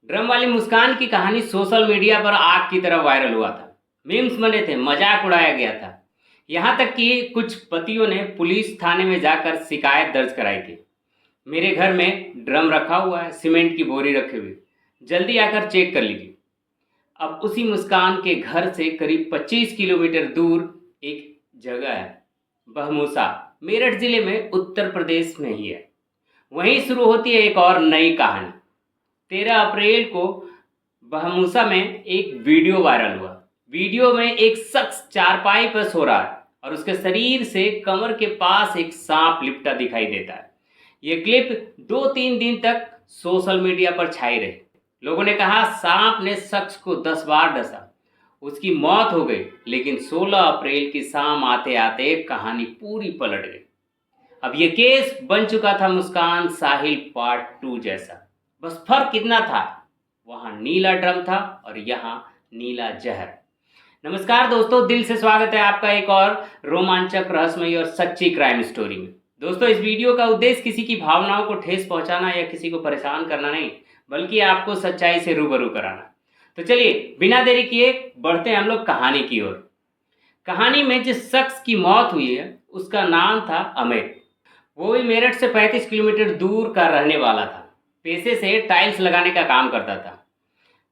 Drum वाली मुस्कान की कहानी सोशल मीडिया पर आग की तरह वायरल हुआ था। मीम्स बने थे, मजाक उड़ाया गया था। यहाँ तक कि कुछ पतियों ने पुलिस थाने में जाकर शिकायत दर्ज कराई थी। मेरे घर में ड्रम रखा हुआ है, सीमेंट की बोरी रखे हुए, जल्दी आकर चेक कर लीजिए। अब उसी मुस्कान के घर से करीब 25 किलोमीटर दूर एक जगह है, बहमूसा, मेरठ जिले में, उत्तर प्रदेश में ही है। वहीं शुरू होती है एक और नई कहानी। 13 अप्रैल को बहमूसा में एक वीडियो वायरल हुआ। वीडियो में एक शख्स चारपाई पर सो रहा है और उसके शरीर से कमर के पास एक सांप लिपटा दिखाई देता है। ये क्लिप 2-3 दिन तक सोशल मीडिया पर छाई रही। लोगों ने कहा सांप ने शख्स को 10 बार डसा, उसकी मौत हो गई। लेकिन 16 अप्रैल की शाम आते आते कहानी पूरी पलट गई। अब ये केस बन चुका था मुस्कान साहिल पार्ट 2 जैसा। बस फर्क कितना था, वहां नीला ड्रम था और यहाँ नीला जहर। नमस्कार दोस्तों, दिल से स्वागत है आपका एक और रोमांचक, रहस्यमयी और सच्ची क्राइम स्टोरी में। दोस्तों, इस वीडियो का उद्देश्य किसी की भावनाओं को ठेस पहुंचाना या किसी को परेशान करना नहीं, बल्कि आपको सच्चाई से रूबरू कराना। तो चलिए बिना देरी किए बढ़ते हैं हम लोग कहानी की ओर। कहानी में जिस शख्स की मौत हुई है उसका नाम था अमित। वो भी मेरठ से 35 किलोमीटर दूर का रहने वाला था। पेशे से टाइल्स लगाने का काम करता था।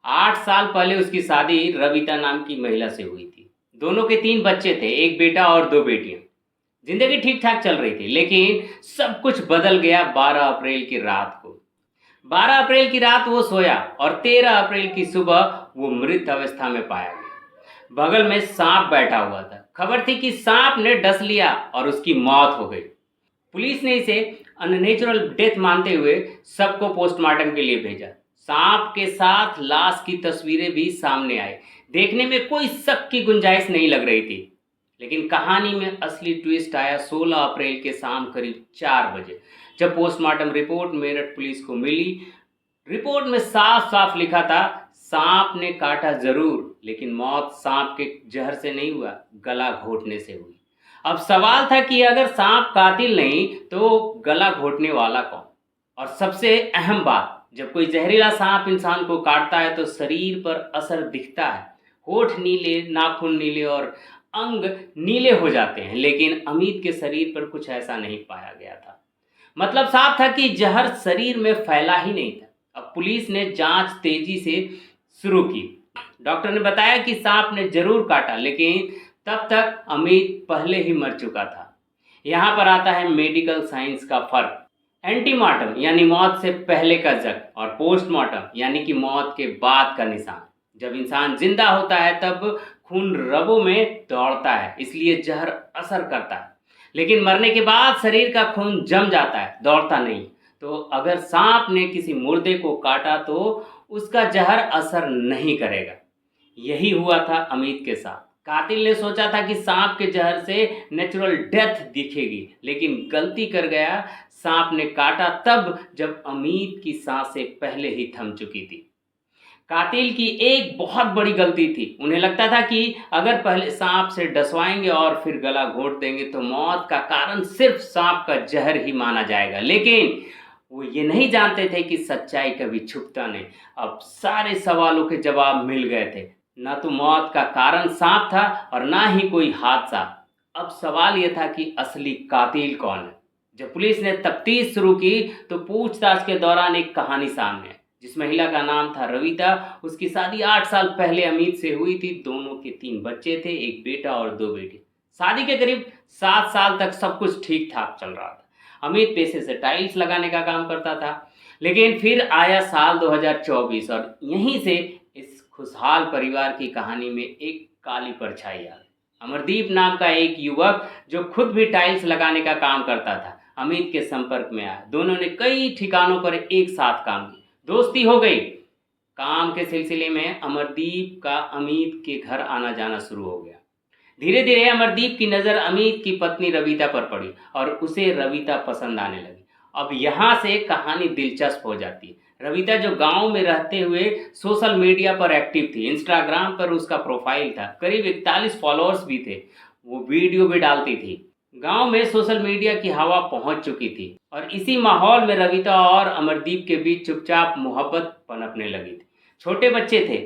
8 साल पहले उसकी शादी रविता नाम की महिला से हुई थी। दोनों के 3 बच्चे थे, एक बेटा और 2 बेटियां। जिंदगी ठीक ठाक चल रही थी, लेकिन सब कुछ बदल गया 12 अप्रैल की रात को। 12 अप्रैल की रात वो सोया और 13 अप्रैल की सुबह वो मृत अवस्था में पाया गया। बगल में सांप बैठा हुआ था। खबर थी कि सांप ने डस लिया और उसकी मौत हो गई। पुलिस ने इसे अननेचुरल डेथ मानते हुए सबको पोस्टमार्टम के लिए भेजा। सांप के साथ लाश की तस्वीरें भी सामने आई। देखने में कोई शक की गुंजाइश नहीं लग रही थी। लेकिन कहानी में असली ट्विस्ट आया 16 अप्रैल के शाम करीब 4 बजे, जब पोस्टमार्टम रिपोर्ट मेरठ पुलिस को मिली। रिपोर्ट में साफ साफ लिखा था सांप ने काटा जरूर, लेकिन मौत सांप के जहर से नहीं हुआ, गला घोटने से हुई। अब सवाल था कि अगर सांप कातिल नहीं तो गला घोटने वाला कौन? और सबसे अहम बात, जब कोई जहरीला सांप इंसान को काटता है तो शरीर पर असर दिखता है। होठ नीले, नाखून नीले और अंग नीले हो जाते हैं। लेकिन अमित के शरीर पर कुछ ऐसा नहीं पाया गया था। मतलब साफ था कि जहर शरीर में फैला ही नहीं था। अब पुलिस ने जांच तेजी से शुरू की। डॉक्टर ने बताया कि सांप ने जरूर काटा, लेकिन तब तक अमित पहले ही मर चुका था। यहाँ पर आता है मेडिकल साइंस का फर्क। एंटीमार्टम यानी मौत से पहले का जख्म, और पोस्टमार्टम यानी कि मौत के बाद का निशान। जब इंसान जिंदा होता है तब खून रगों में दौड़ता है, इसलिए जहर असर करता है। लेकिन मरने के बाद शरीर का खून जम जाता है, दौड़ता नहीं। तो अगर सांप ने किसी मुर्दे को काटा तो उसका जहर असर नहीं करेगा। यही हुआ था अमित के साथ। कातिल ने सोचा था कि सांप के जहर से नेचुरल डेथ दिखेगी, लेकिन गलती कर गया। सांप ने काटा तब जब अमित की सांसें पहले ही थम चुकी थी। कातिल की एक बहुत बड़ी गलती थी। उन्हें लगता था कि अगर पहले सांप से डसवाएंगे और फिर गला घोट देंगे तो मौत का कारण सिर्फ सांप का जहर ही माना जाएगा। लेकिन वो ये नहीं जानते थे कि सच्चाई कभी छुपता नहीं। अब सारे सवालों के जवाब मिल गए थे। ना तो मौत का कारण सांप था और ना ही कोई हादसा। अब सवाल यह था कि असली कातिल कौन है। जब पुलिस ने तफ्तीश शुरू की तो पूछताछ के दौरान एक कहानी सामने आई। जिस महिला का नाम था रविता, उसकी शादी 8 साल पहले अमित से हुई थी। दोनों के 3 बच्चे थे, एक बेटा और 2 बेटी। शादी के करीब 7 साल तक सब कुछ ठीक ठाक चल रहा था। अमित पेशे से टाइल्स लगाने का काम करता था। लेकिन फिर आया साल 2024 और यहीं से इस खुशहाल परिवार की कहानी में एक काली परछाई आ गई। अमरदीप नाम का एक युवक जो खुद भी टाइल्स लगाने का काम करता था, अमित के संपर्क में आया। दोनों ने कई ठिकानों पर एक साथ काम किया, दोस्ती हो गई। काम के सिलसिले में अमरदीप का अमित के घर आना जाना शुरू हो गया। धीरे धीरे अमरदीप की नज़र अमित की पत्नी रविता पर पड़ी और उसे रविता पसंद आने लगी। अब यहाँ से कहानी दिलचस्प हो जाती है। रविता जो गांव में रहते हुए सोशल मीडिया पर एक्टिव थी, इंस्टाग्राम पर उसका प्रोफाइल था, करीब 41 फॉलोअर्स भी थे। वो वीडियो भी डालती थी। गांव में सोशल मीडिया की हवा पहुंच चुकी थी और इसी माहौल में रविता और अमरदीप के बीच चुपचाप मोहब्बत पनपने लगी थी। छोटे बच्चे थे,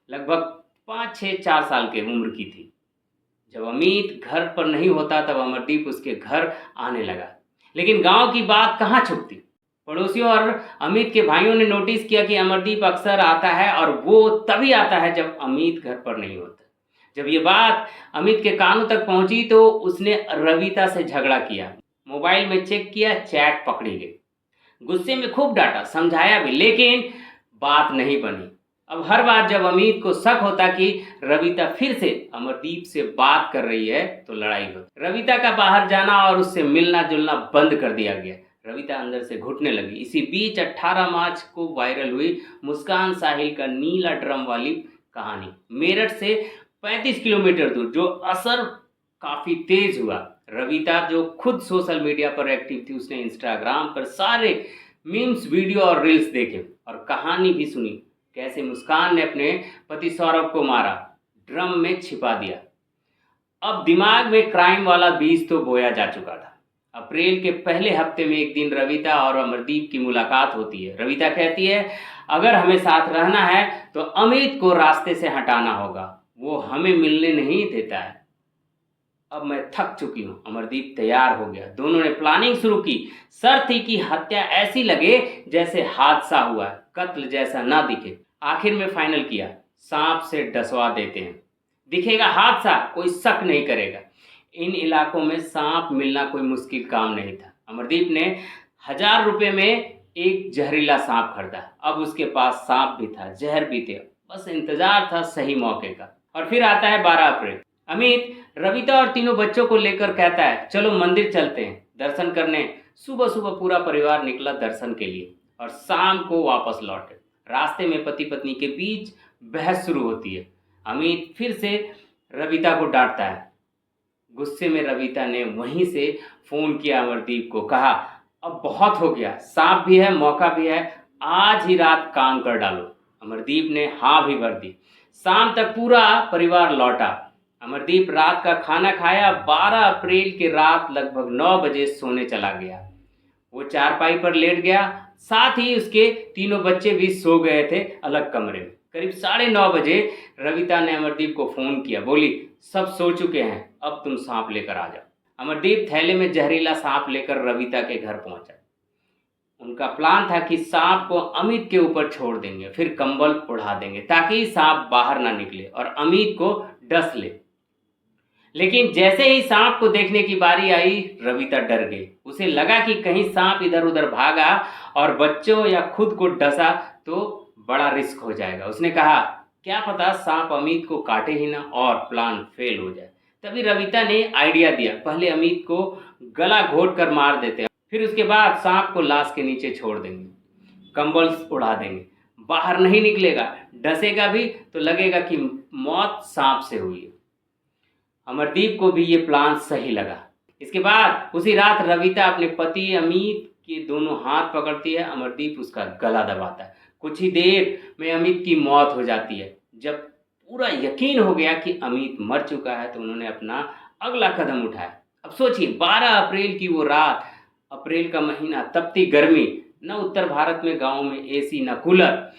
लगभग 5-6 4 साल के उम्र की थी। जब अमित घर पर नहीं होता तब अमरदीप उसके घर आने लगा। लेकिन गांव की बात कहाँ छुपती। पड़ोसियों और अमित के भाइयों ने नोटिस किया कि अमरदीप अक्सर आता है और वो तभी आता है जब अमित घर पर नहीं होता। जब ये बात अमित के कानों तक पहुंची तो उसने रविता से झगड़ा किया, मोबाइल में चेक किया, चैट पकड़ी गई। गुस्से में खूब डांटा, समझाया भी, लेकिन बात नहीं बनी। अब हर बार जब अमित को शक होता कि रविता फिर से अमरदीप से बात कर रही है तो लड़ाई होती। रविता का बाहर जाना और उससे मिलना जुलना बंद कर दिया गया। रविता अंदर से घुटने लगी। इसी बीच 18 मार्च को वायरल हुई मुस्कान साहिल का नीला ड्रम वाली कहानी, मेरठ से 35 किलोमीटर दूर, जो असर काफ़ी तेज हुआ। रविता जो खुद सोशल मीडिया पर एक्टिव थी, उसने इंस्टाग्राम पर सारे मीम्स, वीडियो और रील्स देखे और कहानी भी सुनी, कैसे मुस्कान ने अपने पति सौरभ को मारा, ड्रम में छिपा दिया। अब दिमाग में क्राइम वाला बीज तो बोया जा चुका था। अप्रैल के पहले हफ्ते में एक दिन रविता और अमरदीप की मुलाकात होती है। रविता कहती है, अगर हमें साथ रहना है तो अमित को रास्ते से हटाना होगा, वो हमें मिलने नहीं देता है। अब मैं थक चुकी हूँ। अमरदीप तैयार हो गया। दोनों ने प्लानिंग शुरू की। शर्त थी कि हत्या ऐसी लगे जैसे हादसा हुआ है, कत्ल जैसा ना दिखे। आखिर में फाइनल किया, सांप से डसवा देते हैं, दिखेगा हादसा, कोई शक नहीं करेगा। इन इलाकों में सांप मिलना कोई मुश्किल काम नहीं था। अमरदीप ने 1000 रुपये में एक जहरीला सांप खरीदा। अब उसके पास सांप भी था, जहर भी थे, बस इंतजार था सही मौके का। और फिर आता है 12 अप्रैल। अमित रविता और तीनों बच्चों को लेकर कहता है, चलो मंदिर चलते हैं दर्शन करने। सुबह सुबह पूरा परिवार निकला दर्शन के लिए और शाम को वापस लौटे। रास्ते में पति पत्नी के बीच बहस शुरू होती है। अमित फिर से रविता को डांटता है। गुस्से में रविता ने वहीं से फ़ोन किया अमरदीप को, कहा, अब बहुत हो गया, सांप भी है, मौका भी है, आज ही रात काम कर डालो। अमरदीप ने हाँ भी भर दी। शाम तक पूरा परिवार लौटा। अमरदीप रात का खाना खाया। 12 अप्रैल की रात लगभग 9 बजे सोने चला गया। वो चारपाई पर लेट गया, साथ ही उसके तीनों बच्चे भी सो गए थे अलग कमरे में। करीब 9:30 बजे रविता ने अमरदीप को फ़ोन किया, बोली, सब सो चुके हैं, अब तुम सांप लेकर आ जाओ। अमरदीप थैले में जहरीला सांप लेकर रविता के घर पहुंचा। उनका प्लान था कि सांप को अमित के ऊपर छोड़ देंगे, फिर कंबल उड़ा देंगे ताकि सांप बाहर ना निकले और अमित को डस ले। लेकिन जैसे ही सांप को देखने की बारी आई, रविता डर गई। उसे लगा कि कहीं सांप इधर उधर भागा और बच्चों या खुद को डसा तो बड़ा रिस्क हो जाएगा। उसने कहा, क्या पता सांप अमित को काटे ही ना और प्लान फेल हो जाए। तभी रविता ने आइडिया दिया, पहले अमित को गला घोट कर मार देते हैं, फिर उसके बाद सांप को लाश के नीचे छोड़ देंगे, कंबल उड़ा देंगे, बाहर नहीं निकलेगा, डसेगा भी तो लगेगा कि मौत सांप से हुई है। अमरदीप को भी ये प्लान सही लगा। इसके बाद उसी रात रविता अपने पति अमित के दोनों हाथ पकड़ती है। अमरदीप उसका गला दबाता है। कुछ ही देर में अमित की मौत हो जाती है। जब पूरा यकीन हो गया कि अमित मर चुका है तो उन्होंने अपना अगला कदम उठाया। अब सोचिए, 12 अप्रैल की वो रात, अप्रैल का महीना, तपती गर्मी, न उत्तर भारत में गाँव में AC न कूलर।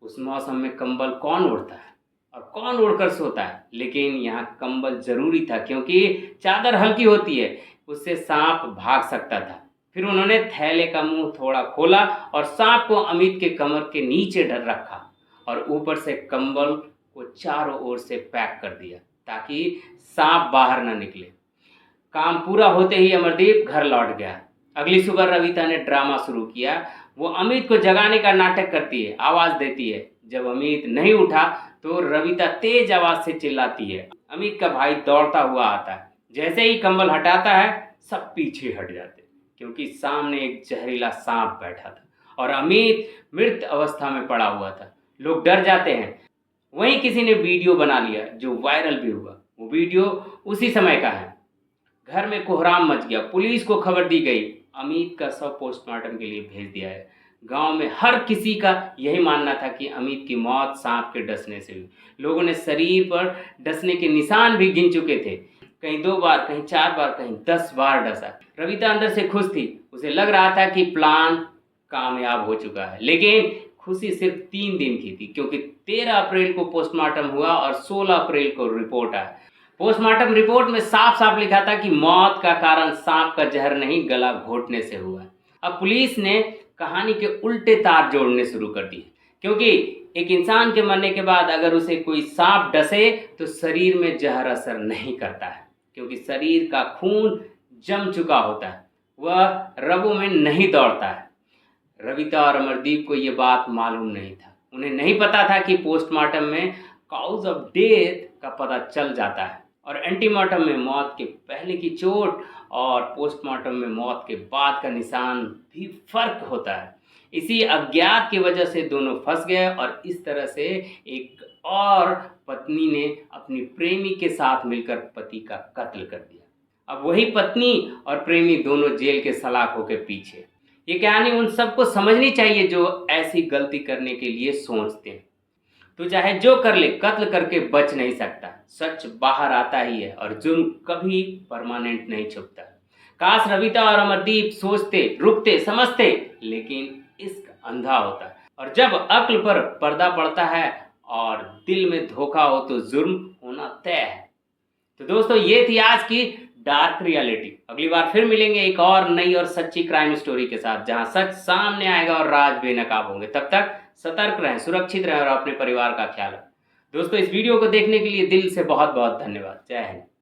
उस मौसम में कंबल कौन ओढ़ता है और कौन ओढ़कर सोता है। लेकिन यहाँ कंबल जरूरी था क्योंकि चादर हल्की होती है, उससे सांप भाग सकता था। फिर उन्होंने थैले का मुंह थोड़ा खोला और सांप को अमित के कमर के नीचे डर रखा और ऊपर से कंबल को चारों ओर से पैक कर दिया ताकि सांप बाहर ना निकले। काम पूरा होते ही अमरदीप घर लौट गया। अगली सुबह रविता ने ड्रामा शुरू किया। वो अमित को जगाने का नाटक करती है, आवाज़ देती है। जब अमित नहीं उठा तो रविता तेज आवाज़ से चिल्लाती है। अमित का भाई दौड़ता हुआ आता है। जैसे ही कंबल हटाता है, सब पीछे हट जाते क्योंकि सामने एक जहरीला सांप बैठा था और अमित मृत अवस्था में पड़ा हुआ था। लोग डर जाते हैं। वहीं किसी ने वीडियो बना लिया जो वायरल भी हुआ। वो वीडियो उसी समय का है। घर में कोहराम मच गया। पुलिस को खबर दी गई। अमित का शव पोस्टमार्टम के लिए भेज दिया है। गांव में हर किसी का यही मानना था कि अमित की मौत सांप के डसने से हुई। लोगों ने शरीर पर डसने के निशान भी गिन चुके थे। कहीं 2 बार, कहीं 4 बार, कहीं 10 बार डसा। रविता अंदर से खुश थी, उसे लग रहा था कि प्लान कामयाब हो चुका है। लेकिन खुशी सिर्फ 3 दिन की थी, क्योंकि 13 अप्रैल को पोस्टमार्टम हुआ और 16 अप्रैल को रिपोर्ट आया। पोस्टमार्टम रिपोर्ट में साफ साफ लिखा था कि मौत का कारण सांप का जहर नहीं, गला घोटने से हुआ। अब पुलिस ने कहानी के उल्टे तार जोड़ने शुरू कर दिए, क्योंकि एक इंसान के मरने के बाद अगर उसे कोई सांप डसे तो शरीर में जहर असर नहीं करता है, क्योंकि शरीर का खून जम चुका होता है, वह रगों में नहीं दौड़ता है। रविता और अमरदीप को ये बात मालूम नहीं था। उन्हें नहीं पता था कि पोस्टमार्टम में काउज ऑफ डेथ का पता चल जाता है और एंटीमार्टम में मौत के पहले की चोट और पोस्टमार्टम में मौत के बाद का निशान भी फर्क होता है। इसी अज्ञात की वजह से दोनों फंस गए और इस तरह से एक और पत्नी ने अपनी प्रेमी के साथ मिलकर पति का कत्ल कर दिया। अब वही पत्नी और प्रेमी दोनों जेल के सलाखों के पीछे। ये कहानी उन सबको समझनी चाहिए जो ऐसी गलती करने के लिए सोचते हैं। तो चाहे जो कर ले, कत्ल करके बच नहीं सकता। सच बाहर आता ही है और जुर्म कभी परमानेंट नहीं छुपता। काश रविता और अमरदीप सोचते, रुकते, समझते, लेकिन इश्क अंधा होता है और जब अक्ल पर पर्दा पड़ता है और दिल में धोखा हो तो जुर्म होना तय है। तो दोस्तों, ये थी आज की डार्क रियलिटी। अगली बार फिर मिलेंगे एक और नई और सच्ची क्राइम स्टोरी के साथ, जहां सच सामने आएगा और राज बेनकाब होंगे। तब तक सतर्क रहें, सुरक्षित रहें और अपने परिवार का ख्याल रखें। दोस्तों, इस वीडियो को देखने के लिए दिल से बहुत बहुत धन्यवाद। जय हिंद।